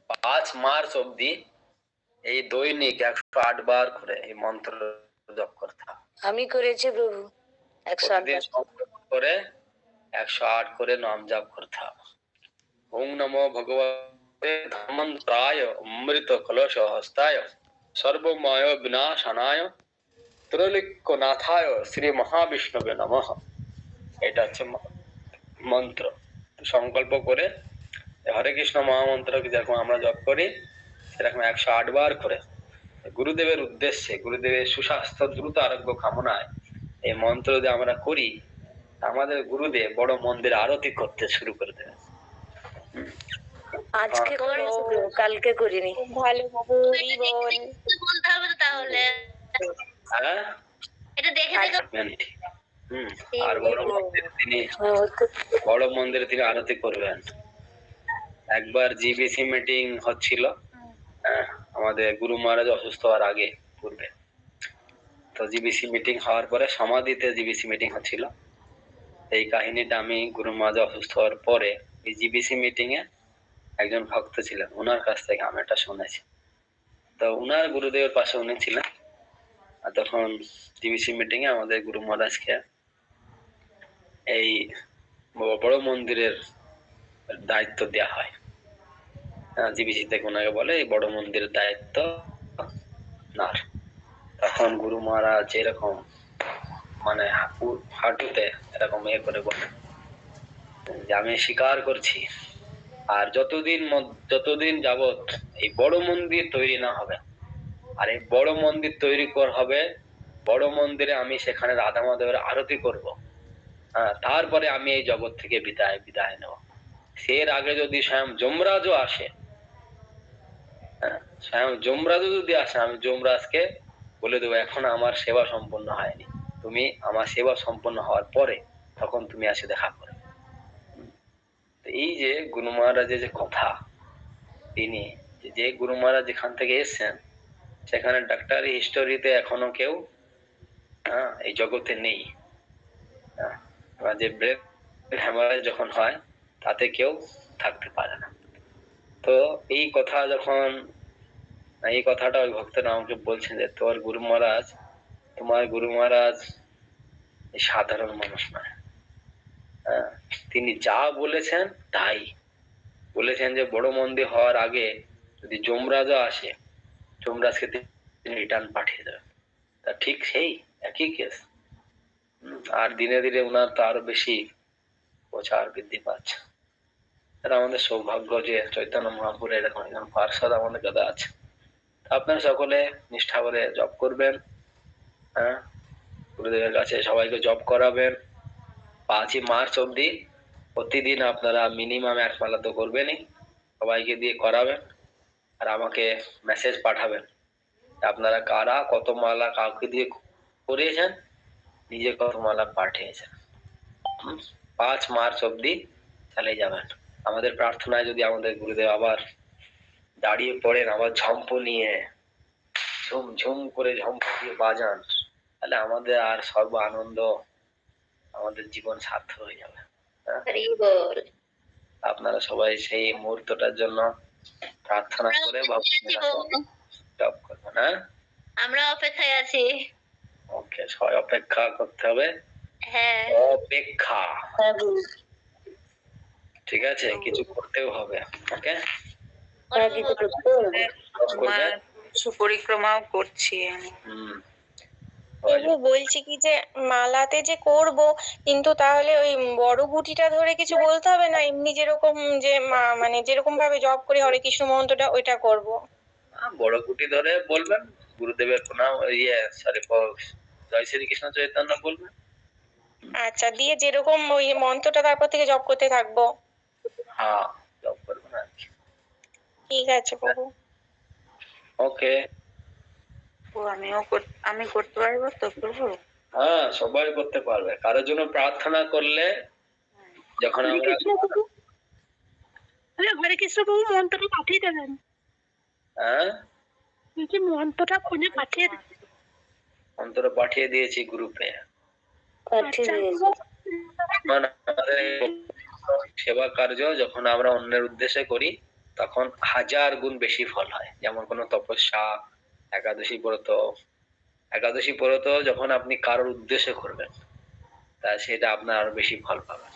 5 March অবধি এই দৈনিক 108 বার করে এই মন্ত্র জপ করতে হবে। আমি করেছি প্রভু 108 বার করে 108 করে নাম জপ করতে হবে। ওম নমো ভগবতে ধর্মন্ত্রায় অমৃত কলশ হস্তায় সর্বময় বিনাশনায় ত্রৈলোক্যনাথায় শ্রী মহাবিষ্ণুবে নমঃ। এটা হচ্ছে মন্ত্র। সংকল্প করে হরে কৃষ্ণ মহামন্ত্রকে যেরকম আমরা জপ করি সেরকম 108 বার করে গুরুদেবের উদ্দেশ্যে, গুরুদেবের সুস্বাস্থ্য দ্রুত আরোগ্য কামনায় এই মন্ত্র যে আমরা করি, আমাদের গুরুদেব বড় মন্দির আরতি করতে শুরু করে দেবে। আজকে করেছি, কালকে করিনি। ভালো বলতে হবে তাহলে। হ্যাঁ, এটা দেখে দেখে আর বড় মন্দিরে তিনি আরতি করবেন। একবার জিবিসি মিটিং হচ্ছিল আমাদের গুরু মহারাজ অসুস্থ হওয়ার আগে পূর্বে। তো জিবিসি মিটিং হওয়ার পরে সমাধিতে জিবিসি মিটিং হচ্ছিল। এই কাহিনীটা আমি গুরু মহারাজ অসুস্থ হওয়ার পরে এই জিবিসি মিটিং এ একজন ভক্ত ছিলেন, ওনার কাছ থেকে আমি এটা শুনেছি। তো উনার গুরুদেবের পাশে উনি ছিলেন। আর তখন জিবিসি মিটিং এ আমাদের গুরু মহারাজকে এই বড় মন্দিরের দায়িত্ব দেয়া হয়। জিবিসি থেকে ওনাকে বলে এই বড় মন্দিরের দায়িত্ব না। তখন গুরু মহারাজ এরকম মানে হাঁটুতে এরকম করে বলে যে আমি স্বীকার করছি, আর যতদিন যাবত এই বড় মন্দির তৈরি না হবে, আর এই বড় মন্দির তৈরি হবে, বড় মন্দিরে আমি সেখানে রাধা মাধবের আরতি করব, তারপরে আমি এই জগৎ থেকে বিদায় নেব। এর আগে যদি স্বয়ং যমরাজও আসে, স্বয়ং যমরাজও যদি আসে, আমি যমরাজকে বলে দেবো এখন আমার সেবা সম্পন্ন হয়নি, তুমি আমার সেবা সম্পন্ন হওয়ার পরে তখন তুমি এসে দেখা করো। এই যে গুরু মহারাজের যে কথা, তিনি যে গুরু মহারাজ যেখান থেকে এসেছেন সেখানে ডাক্তারি হিস্টোরিতে এখনো কেউ এই জগতে নেই। যে ব্রেন হ্যামারেজ যখন হয় তাতে কেউ থাকতে পারে না। তো এই কথাটা ওই ভক্তরা আমাকে বলছেন যে তোমার গুরু মহারাজ সাধারণ মানুষ নয়। তিনি যা বলেছেন তাই বলেছেন যে বড় মন্দির হওয়ার আগে যদি যমরাজও আসে, যমরাজকে তিনি রিটার্ন পাঠিয়ে দেবেন। তা ঠিক সেই একই কেস। আর দিনে দিনে উনার তো আরো বেশি প্রচার বৃদ্ধি পাচ্ছে। এটা আমাদের সৌভাগ্য যে চৈতন্য মহাপুরে এরকম একজন পার্ষদ আমাদের কাছে আছে। আপনারা সকলে নিষ্ঠা করে জপ করবেন, গুরুদেবের কাছে সবাইকে জপ করাবেন। 5ই মার্চ অবধি প্রতিদিন আপনারা মিনিমাম 1 মালা তো করবেনই, সবাইকে দিয়ে করাবেন। আর আমাকে মেসেজ পাঠাবেন আপনারা কারা কত মালা কাউকে দিয়ে করিয়েছেন, নিজে কত মালা পাঠিয়েছেন। 5 মার্চ অবধি চালিয়ে যাবেন। আমাদের প্রার্থনায় যদি আমাদের গুরুদেব আবার দাঁড়িয়ে পড়েন, আবার ঝম্প নিয়ে ঝুম করে ঝম্প দিয়ে বাজান, তাহলে আমাদের আর সর্ব আনন্দ, আমাদের জীবন সার্থক হয়ে যাবে। আপনারা সবাই সেই মুহূর্তটার জন্য প্রার্থনা করে জপ করবেন। আমরা অপেক্ষায় আছি। ওকে, সবাই অপেক্ষা করতে হবে। হ্যাঁ, অপেক্ষা। ঠিক আছে, কিছু করতেও হবে। ওকে, সুপরিক্রমাও করছি। বলছি কি যে মালাতে যে করব, কিন্তু তাহলে ওই বড় গুটিটা ধরে কিছু বলতে হবে না, এমনি যেরকম যে মানে যেরকম ভাবে জপ করি হরে কৃষ্ণ মন্ত্রটা ওইটা করব? বড় গুটি ধরে বলবেন, গুরুদেবের প্রণাম জয় শ্রী কৃষ্ণ চৈতন্য বলবেন। আচ্ছা, দিয়ে যেরকম ওই মন্ত্রটা তারপর থেকে জপ করতে থাকবো। হ্যাঁ, জপ করবেন আর কি। ঠিক আছে প্রভু। ওকে, আমি করতে পারবো তো প্রভু? হ্যাঁ, সবাই করতে পারবে। কারোর জন্য প্রার্থনা করলে যখন আমরা হরে কৃষ্ণ প্রভু মন্ত্রটা পাঠিয়ে দেবেন। মন্ত্রটা ফোনে পাঠিয়ে দেবেন। মন্ত্র পাঠিয়ে দিয়েছি গ্রুপে। সেবা কার্য যখন আমরা অন্যের উদ্দেশ্যে করি তখন 1000 গুণ বেশি ফল হয়। যেমন কোনো তপস্যা, একাদশী ব্রত যখন আপনি কারোর উদ্দেশ্যে করবেন তা সেটা আপনার আরো বেশি ফল পাবেন।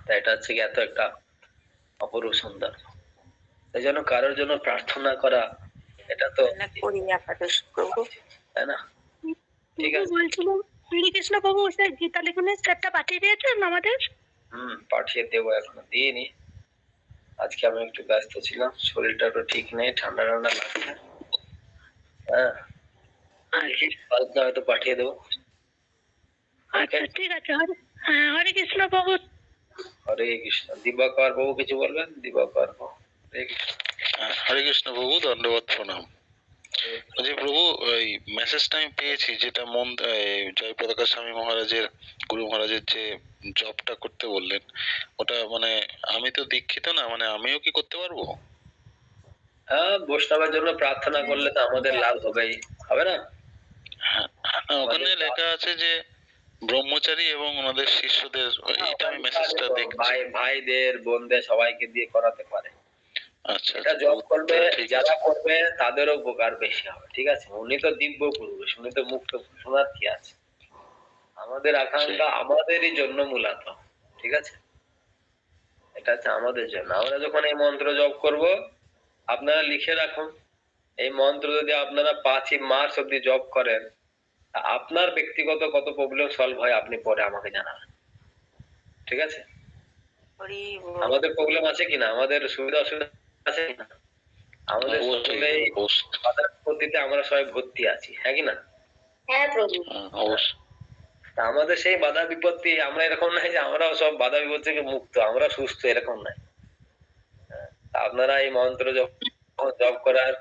তা এটা হচ্ছে কি এত একটা অপরূপ সুন্দর, এই জন্য কারোর জন্য প্রার্থনা করা এটা তো করি একাদশ প্রভু। তাই না? ঠিক আছে, বলছিলাম হরে কৃষ্ণ প্রভু, স্যার গীতা লেখনের স্যারটা পাঠিয়ে দিয়েছেন আমাদের? পাঠিয়ে দেবো, এখনো দিইনি। আজকে আমি একটু ব্যস্ত ছিলাম, শরীরটা একটু ঠিক নেই, ঠান্ডা ঠান্ডা লাগছে। হ্যাঁ, কালকে হয়তো পাঠিয়ে দেবো। আচ্ছা ঠিক আছে, হ্যাঁ হরে কৃষ্ণ প্রভু। হরে কৃষ্ণ। দিবাকর বাবু কিছু বলবেন? দিবাকর বাবু। হরে কৃষ্ণ প্রভু, দণ্ডবত প্রণাম। বলছি প্রভু, ওই মেসেজটা আমি পেয়েছি যেটা জয়প্রকাশ স্বামী মহারাজের, গুরু মহারাজের যে জবটা করতে বললেন, ওটা মানে আমি তো দীক্ষিত না, মানে আমিও কি করতে পারবো? হ্যাঁ, বৈষ্ণবের জন্য প্রার্থনা করলে তো আমাদের লাভ হবেই, হবে না? হ্যাঁ, ওখানে লেখা আছে যে ব্রহ্মচারী এবং ওনাদের শিষ্যদের, এটা আমি মেসেজটা দেখছি। ভাইদের বোনদের সবাইকে দিয়ে করাতে পারে। আচ্ছা, এটা জব করবে, ঠিক যারা আছে। করবে তাদেরও উপকার বেশি হবে। ঠিক আছে, উনি তো দিব্য পুরুষ, উনি তো মুক্ত পুরুষ, ওনার কি আছে? আমাদের আকাঙ্ক্ষা আমাদেরই জন্য মূলত। ঠিক আছে, এটা হচ্ছে আমাদের জন্য। আমরা যখন এই মন্ত্র জপ করব, আপনারা লিখে রাখুন, এই মন্ত্র যদি আপনারা 5ই মার্চ অব্দি জপ করেন, আপনার ব্যক্তিগত কত প্রবলেম সলভ হয় আপনি পরে আমাকে জানাবেন। ঠিক আছে, আমাদের প্রবলেম আছে কিনা, আমাদের সুবিধা অসুবিধা আছে কিনা, আমাদের সকলে বাধা বিপত্তিতে আমরা সবাই ভর্তি আছি, হ্যাঁ কিনা? হ্যাঁ প্রভু। তা আমাদের সেই বাধা বিপত্তি, আমরা এরকম নাই যে আমরাও সব বাধা বিপত্তি থেকে মুক্ত, আমরা সুস্থ, এরকম নাই। তা আপনারা এই মন্ত্র জপ করার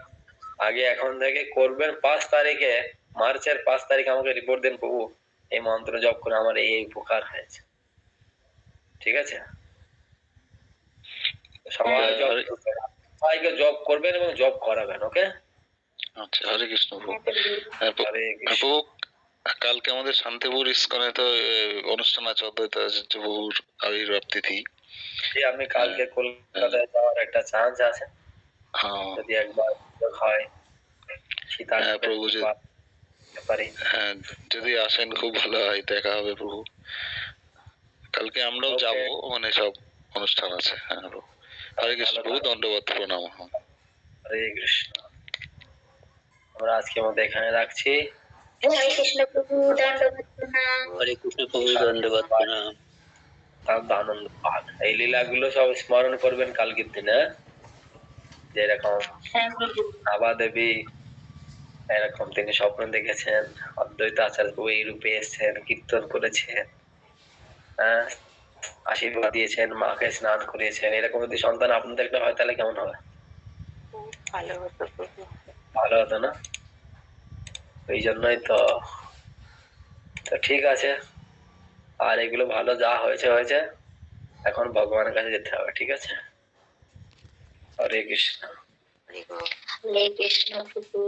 আগে এখন থেকে করবেন। 5 তারিখে, মার্চের 5 তারিখে আমাকে রিপোর্ট দেন, প্রভু এই মন্ত্র জপ করে আমার এই উপকার হয়েছে। ঠিক আছে, সবাইকে জব করবেন এবং জব করাবেন। ওকে, আচ্ছা, হরে কৃষ্ণ প্রভু। হরে কৃষ্ণ। প্রভু, কালকে আমাদের শান্তিপুর ইস্কনে তো অনুষ্ঠান আছে, অদ্বৈত আচার্য প্রভুর আবির্ভাব তিথি। আমি কালকে কলকাতায় যাওয়ার একটা চান্স আছে, যদি একবার হয় প্রভু, যদি আসেন খুব ভালো হয়, দেখা হবে প্রভু। কালকে আমরাও যাবো, মানে সব অনুষ্ঠান আছে। হ্যাঁ প্রভু, হরে কৃষ্ণ প্রভু, দণ্ডবত প্রণাম। হরে কৃষ্ণ। আমরা আজকের মধ্যে এখানে রাখছি। হরে কৃষ্ণ প্রভু, দণ্ডবত প্রণাম। হরে কৃষ্ণ প্রভু, দণ্ডবত প্রণাম। আনন্দ পান, এই লীলাগুলো সব স্মরণ করবেন কালকের দিনে। যেরকম নাভা দেবী, এরকম তিনি স্বপ্ন দেখেছেন, অদ্বৈত আচার্য এই রূপে এসেছেন, কীর্তন করেছেন, আশীর্বাদ দিয়েছেন, মাকে স্নান করিয়েছেন। এরকম যদি সন্তান আপনাদের একটা হয় তাহলে কেমন হবে? ভালো হতো প্রভু, ভালো হতো না? এই জন্যই তো। ঠিক আছে, আর এগুলো ভালো, যা হয়েছে হয়েছে, এখন ভগবানের কাছে যেতে হবে। ঠিক আছে, হরে কৃষ্ণ। হরে কৃষ্ণ প্রভু।